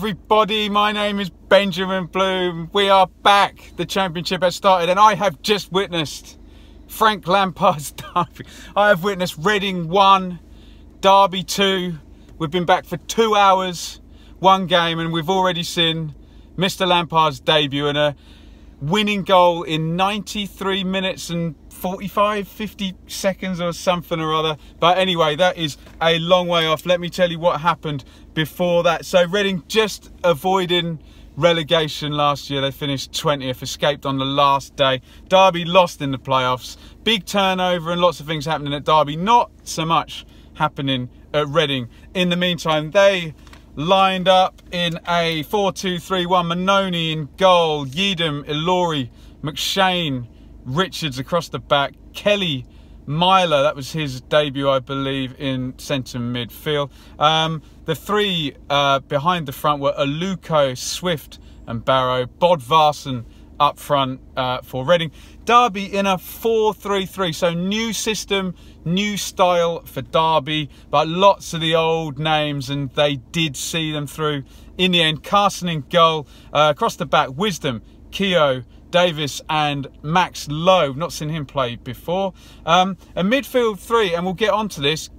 everybody, my name is Benjamin Bloom. We are back. The Championship has started and I have just witnessed Frank Lampard's derby. I have witnessed Reading 1, Derby 2. We've been back for 2 hours, one game, and we've already seen Mr Lampard's debut and a winning goal in 93 minutes and 50 seconds or something or other. But anyway, that is a long way off. Let me tell you what happened before that. So Reading just avoiding relegation last year. They finished 20th, escaped on the last day. Derby lost in the playoffs. Big turnover and lots of things happening at Derby. Not so much happening at Reading. In the meantime, they lined up in a 4-2-3-1. Manoni in goal. Yeadham, Ilori, McShane, Richards across the back. Kelly, Myler, that was his debut, I believe, in centre midfield. The three behind the front were Aluko, Swift and Barrow. Bodvarsson up front for Reading. Derby in a 4-3-3, so new system, new style for Derby, but lots of the old names, and they did see them through in the end. Carson in goal. Across the back, Wisdom, Keogh, Davis and Max Lowe. Not seen him play before. A midfield three, and we'll get onto this.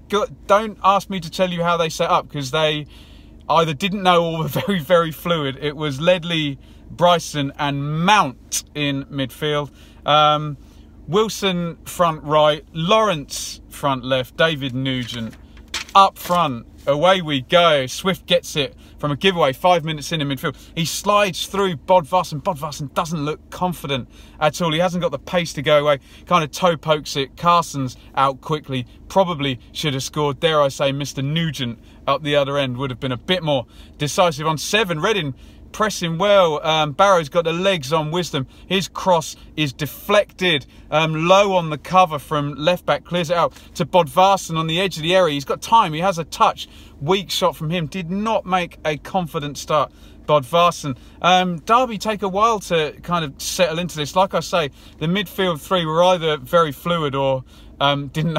Don't ask me to tell you how they set up, because they either didn't know or were very, very fluid. It was Ledley, Bryson and Mount in midfield. Wilson front right, Lawrence front left, David Nugent up front. Away we go. Swift gets it from a giveaway 5 minutes in midfield. He slides through Bodvarsson. Bodvarsson doesn't look confident at all. He hasn't got the pace to go away. Kind of toe pokes it. Carson's out quickly. Probably should have scored. Dare I say, Mr Nugent up the other end would have been a bit more decisive. On 7, Reading pressing well. Barrow's got the legs on Wisdom. His cross is deflected. Low on the cover from left back, clears it out to Bodvarsson on the edge of the area. He's got time. He has a touch. Weak shot from him. Did not make a confident start, Bodvarsson. Derby take a while to kind of settle into this. Like I say, the midfield three were either very fluid or didn't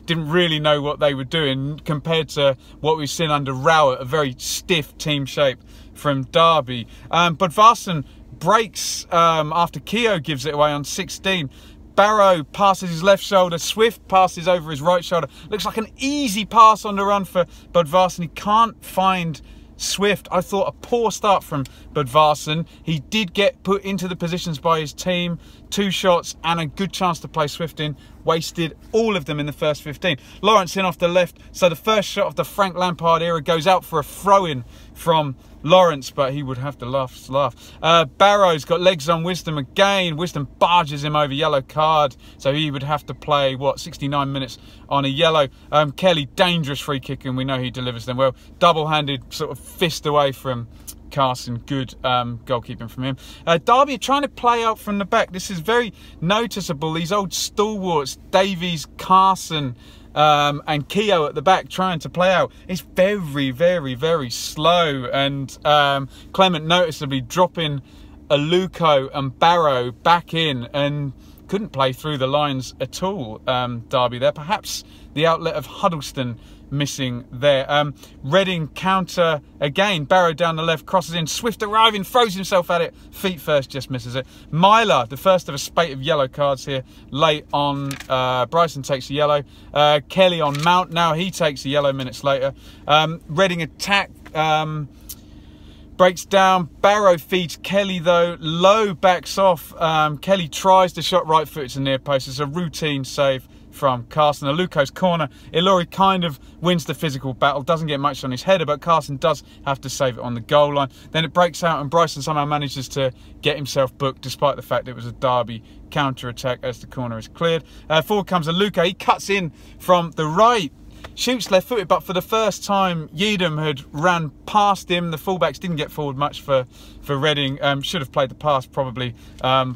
really know what they were doing, compared to what we've seen under Rowett, a very stiff team shape from Derby. Bodvarsson breaks after Keogh gives it away on 16. Barrow passes his left shoulder. Swift passes over his right shoulder. Looks like an easy pass on the run for Bodvarsson. He can't find Swift. I thought a poor start from Bodvarsson. He did get put into the positions by his team. 2 shots and a good chance to play Swift in. Wasted all of them in the first 15. Lawrence in off the left. So the first shot of the Frank Lampard era goes out for a throw-in from Lawrence, but he would have to laugh. Barrow's got legs on Wisdom again. Wisdom barges him over, yellow card. So he would have to play, what, 69 minutes on a yellow. Kelly, dangerous free kick, and we know he delivers them well. Double-handed sort of fist away from Carson. Good goalkeeping from him. Derby are trying to play out from the back. This is very noticeable. These old stalwarts, Davies, Carson and Keogh at the back trying to play out. It's very, very, very slow. And Clement noticeably dropping Aluko and Barrow back in and couldn't play through the lines at all, Derby there. Perhaps the outlet of Huddleston missing there. Reading counter again. Barrow down the left, crosses in. Swift arriving, throws himself at it. Feet first, just misses it. Myler, the first of a spate of yellow cards here. Late on Bryson takes a yellow. Kelly on Mount. Now he takes a yellow minutes later. Reading attack. Breaks down. Barrow feeds Kelly though. Low backs off. Kelly tries to shot right foot to near post. It's a routine save from Carson. Aluko's corner. Ilori kind of wins the physical battle. Doesn't get much on his header, but Carson does have to save it on the goal line. Then it breaks out and Bryson somehow manages to get himself booked, despite the fact it was a Derby counter-attack as the corner is cleared. Forward comes Aluko. He cuts in from the right. Shoots left-footed, but for the first time, Yeadham had ran past him. The fullbacks didn't get forward much for Reading. Should have played the pass, probably.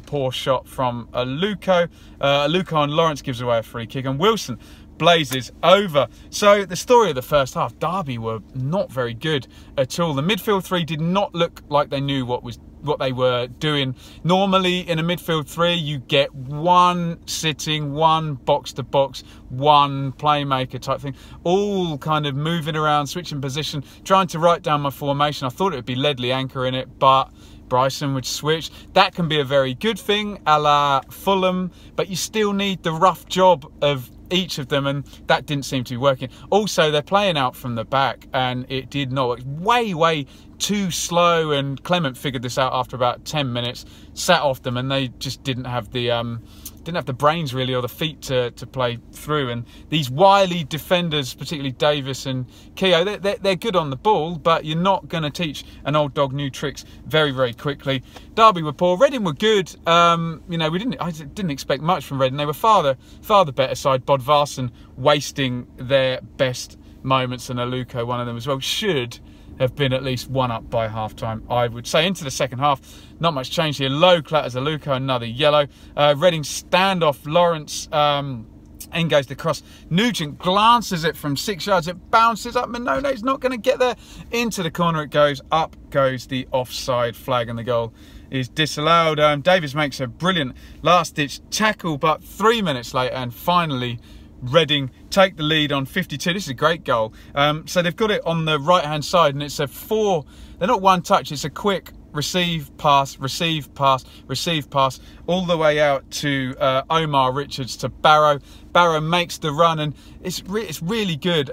Poor shot from Aluko. Aluko and Lawrence gives away a free kick, and Wilson blazes over. So the story of the first half, Derby were not very good at all. The midfield three did not look like they knew what were doing. Normally in a midfield three, you get one sitting, one box to box, one playmaker type thing, all kind of moving around, switching position, trying to write down my formation. I thought it would be Ledley anchor in it, but Bryson would switch. That can be a very good thing, a la Fulham, but you still need the rough job of each of them, and that didn't seem to be working. Also, they're playing out from the back, and it did not work. Way too slow, and Clement figured this out after about 10 minutes, sat off them, and they just didn't have the brains really, or the feet to play through. And these wily defenders, particularly Davis and Keogh, they're good on the ball, but you're not going to teach an old dog new tricks very quickly. Derby were poor. Reading were good. You know, I didn't expect much from Reading. They were far the better side. Bodvarsson wasting their best moments, and Aluko one of them as well. Should have been at least one up by half-time, I would say. Into the second half, not much change here. Low clatters Aluko, another yellow. Reading standoff, Lawrence, in goes the cross. Nugent glances it from 6 yards. It bounces up. Manone's not going to get there. Into the corner it goes. Up goes the offside flag, and the goal is disallowed. Davis makes a brilliant last-ditch tackle, but 3 minutes later, and finally Reading take the lead on 52. This is a great goal. So they've got it on the right-hand side, and it's a they're not one touch, it's a quick receive, pass, all the way out to Omar Richards to Barrow. Barrow makes the run, and it's really good.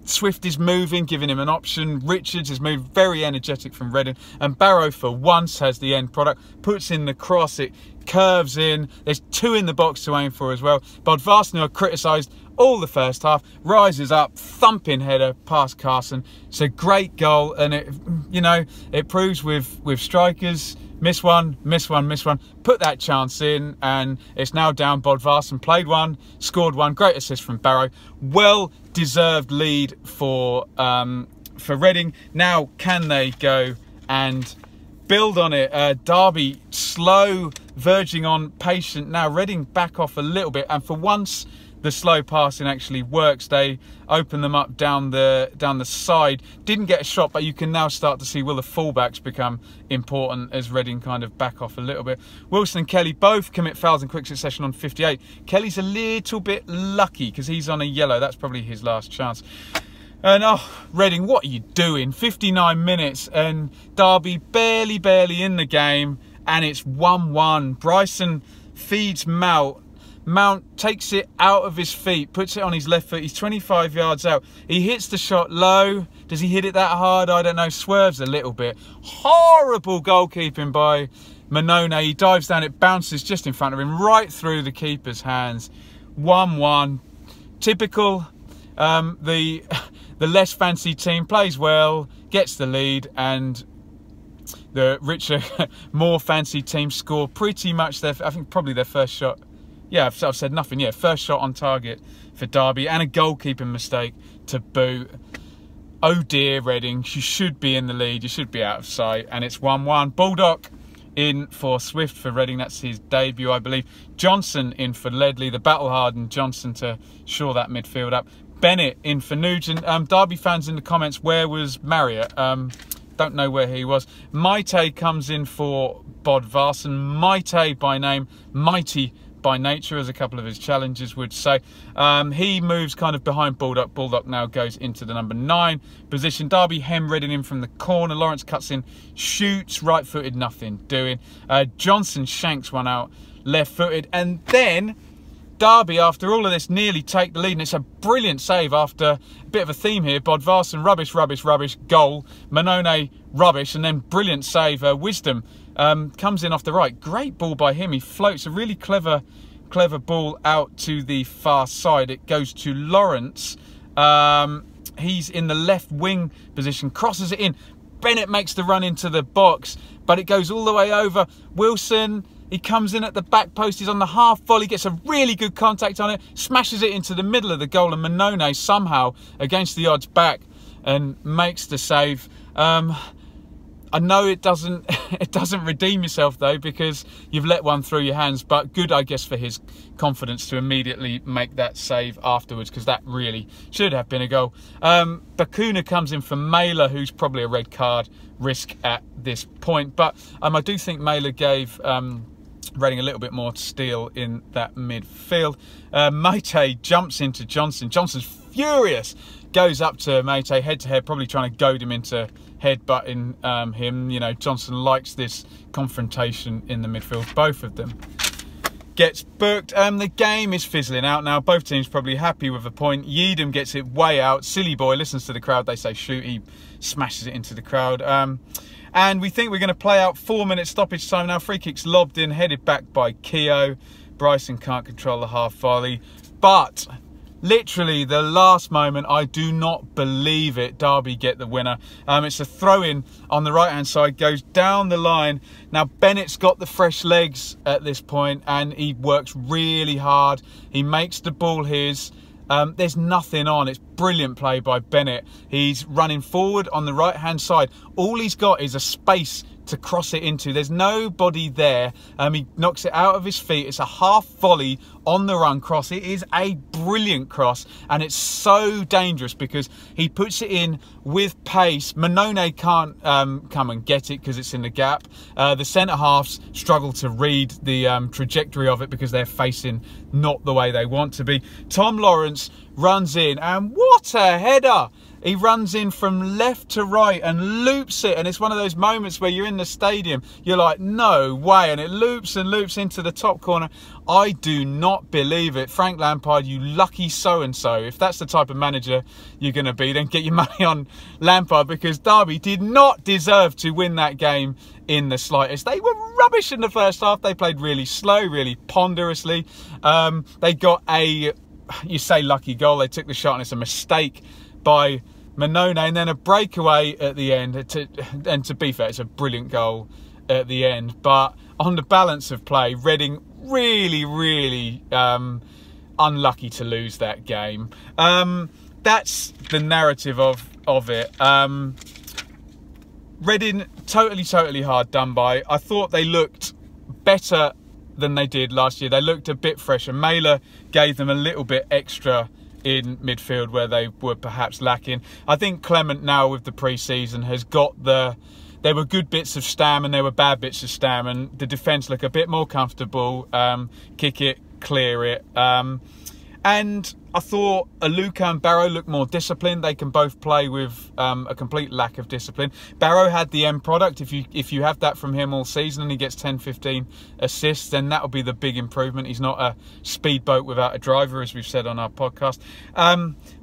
Swift is moving, giving him an option. Richards is moved, very energetic from Reading, and Barrow for once has the end product, puts in the cross, it curves in. There's two in the box to aim for as well. Bodvarsson, are criticised all the first half, rises up, thumping header past Carson. It's a great goal, and it proves with strikers, miss one, put that chance in, and it's now down. Bodvarsson played one, scored one, great assist from Barrow. Well deserved lead for Reading. Now can they go and build on it? Derby slow, verging on patient. Now Reading back off a little bit, and for once the slow passing actually works. They open them up down the side. Didn't get a shot, but you can now start to see, will the fullbacks become important as Reading kind of back off a little bit. Wilson and Kelly both commit fouls in quick succession on 58. Kelly's a little bit lucky because he's on a yellow. That's probably his last chance. And Reading, what are you doing? 59 minutes and Derby barely in the game, and it's 1-1. Bryson feeds Mount. Mount takes it out of his feet, puts it on his left foot. He's 25 yards out. He hits the shot low. Does he hit it that hard? I don't know. Swerves a little bit. Horrible goalkeeping by Manone. He dives down. It bounces just in front of him, right through the keeper's hands. 1-1. Typical. The less fancy team plays well, gets the lead, and the richer, more fancy team score pretty much I think probably their first shot. Yeah, I've said nothing. Yeah, first shot on target for Derby, and a goalkeeping mistake to boot. Oh dear, Reading, you should be in the lead. You should be out of sight, and it's 1-1. Baldock in for Swift for Reading. That's his debut, I believe. Johnson in for Ledley, the battle-hardened Johnson to shore that midfield up. Bennett in for Nugent. Derby fans in the comments, where was Marriott? Don't know where he was. Maite comes in for Bodvarsson. Maite by name, mighty by nature, as a couple of his challengers would say. He moves kind of behind Baldock. Baldock now goes into the number 9 position. Derby hem Reading in from the corner. Lawrence cuts in, shoots, right-footed, nothing doing. Johnson shanks one out, left-footed, and then Derby, after all of this, nearly take the lead, and it's a brilliant save after a bit of a theme here. Bodvarsson, rubbish, goal. Manone, rubbish, and then brilliant save. Wisdom comes in off the right. Great ball by him. He floats a really clever ball out to the far side. It goes to Lawrence. He's in the left wing position, crosses it in. Bennett makes the run into the box, but it goes all the way over. Wilson, he comes in at the back post. He's on the half volley, gets a really good contact on it, smashes it into the middle of the goal, and Manone somehow, against the odds, back and makes the save. I know it doesn't redeem yourself though, because you've let one through your hands, but good, I guess, for his confidence to immediately make that save afterwards, because that really should have been a goal. Bakuna comes in for Mailer, who's probably a red card risk at this point, but I do think Mailer gave Reading a little bit more to steal in that midfield. Meite jumps into Johnson. Johnson's furious, goes up to Meite head to head, probably trying to goad him into headbutting him. You know, Johnson likes this confrontation in the midfield. Both of them gets booked. The game is fizzling out now. Both teams probably happy with a point. Yeadham gets it way out. Silly boy listens to the crowd. They say shoot. He smashes it into the crowd. And we think we're going to play out 4-minute stoppage time now. Free kick's lobbed in, headed back by Keogh. Bryson can't control the half volley. But literally the last moment, I do not believe it, Derby get the winner. It's a throw-in on the right-hand side, goes down the line. Now, Bennett's got the fresh legs at this point, and he works really hard. He makes the ball his. There's nothing on. It's brilliant play by Bennett. He's running forward on the right-hand side. All he's got is a space to cross it into. There's nobody there. He knocks it out of his feet. It's a half volley on the run cross. It is a brilliant cross, and it's so dangerous because he puts it in with pace. Manone can't come and get it because it's in the gap. The centre halves struggle to read the trajectory of it because they're facing not the way they want to be. Tom Lawrence runs in, and what a header! He runs in from left to right and loops it, and it's one of those moments where you're in the stadium, you're like, no way, and it loops and loops into the top corner. I do not believe it. Frank Lampard, you lucky so-and-so. If that's the type of manager you're going to be, then get your money on Lampard, because Derby did not deserve to win that game in the slightest. They were rubbish in the first half. They played really slow, really ponderously. They got a, you say lucky goal, they took the shot and it's a mistake by Manone, and then a breakaway at the end. And to be fair, it's a brilliant goal at the end. But on the balance of play, Reading really unlucky to lose that game. That's the narrative of it. Reading totally hard done by. I thought they looked better than they did last year. They looked a bit fresher. Mailer gave them a little bit extra in midfield where they were perhaps lacking. I think Clement now with the pre-season has got the... There were good bits of Stam and there were bad bits of Stam, and the defence look a bit more comfortable. Kick it, clear it. And I thought Aluka and Barrow look more disciplined. They can both play with a complete lack of discipline. Barrow had the end product. If you have that from him all season and he gets 10-15 assists, then that'll be the big improvement. He's not a speedboat without a driver, as we've said on our podcast.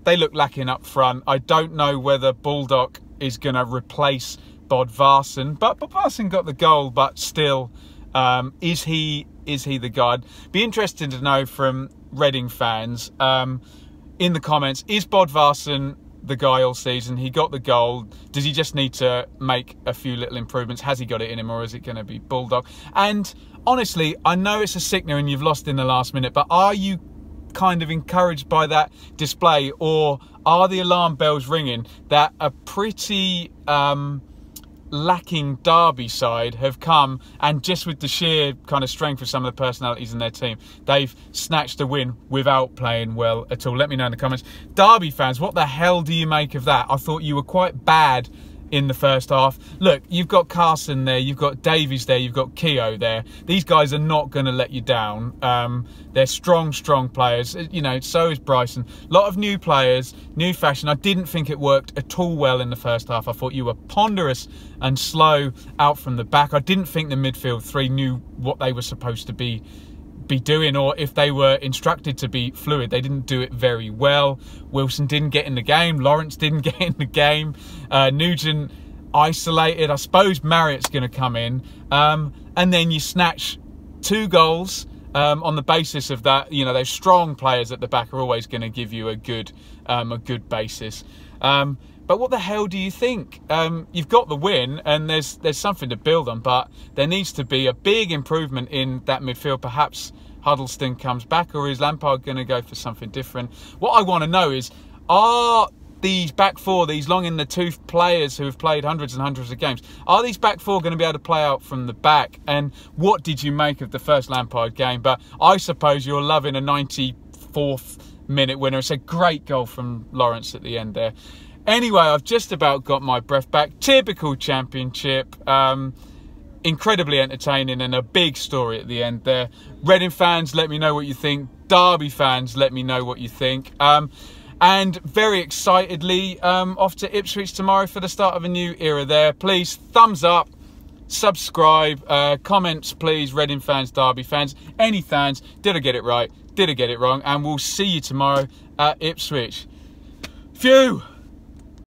They look lacking up front. I don't know whether Baldock is going to replace Bodvarsson, but Bodvarsson got the goal, but still, is he the guy? Be interesting to know from Reading fans in the comments, is Bodvarsson the guy all season? He got the goal. Does he just need to make a few little improvements? Has he got it in him, or is it going to be Bulldog? And honestly, I know it's a sickener and you've lost in the last minute, but are you kind of encouraged by that display, or are the alarm bells ringing that a pretty lacking Derby side have come, and just with the sheer kind of strength of some of the personalities in their team, they've snatched a win without playing well at all? Let me know in the comments. Derby fans, what the hell do you make of that? I thought you were quite bad in the first half. Look, you've got Carson there, you've got Davies there, you've got Keogh there. These guys are not going to let you down. They're strong players. You know, so is Bryson. A lot of new players, new fashion. I didn't think it worked at all well in the first half. I thought you were ponderous and slow out from the back. I didn't think the midfield three knew what they were supposed to be doing, or if they were instructed to be fluid. They didn't do it very well. Wilson didn't get in the game. Lawrence didn't get in the game. Nugent isolated. I suppose Marriott's going to come in. And then you snatch 2 goals on the basis of that. You know, those strong players at the back are always going to give you a good basis. But what the hell do you think? You've got the win, and there's something to build on, but there needs to be a big improvement in that midfield. Perhaps Huddleston comes back, or is Lampard going to go for something different? What I want to know is, are these back four, these long in the tooth players who have played hundreds and hundreds of games, are these back four going to be able to play out from the back? And what did you make of the first Lampard game? But I suppose you're loving a 94th minute winner. It's a great goal from Lawrence at the end there. Anyway, I've just about got my breath back. Typical Championship. Incredibly entertaining and a big story at the end there. Reading fans, let me know what you think. Derby fans, let me know what you think. And very excitedly, off to Ipswich tomorrow for the start of a new era there. Please, thumbs up, subscribe, comments please, Reading fans, Derby fans, any fans. Did I get it right? Did I get it wrong? And we'll see you tomorrow at Ipswich. Phew!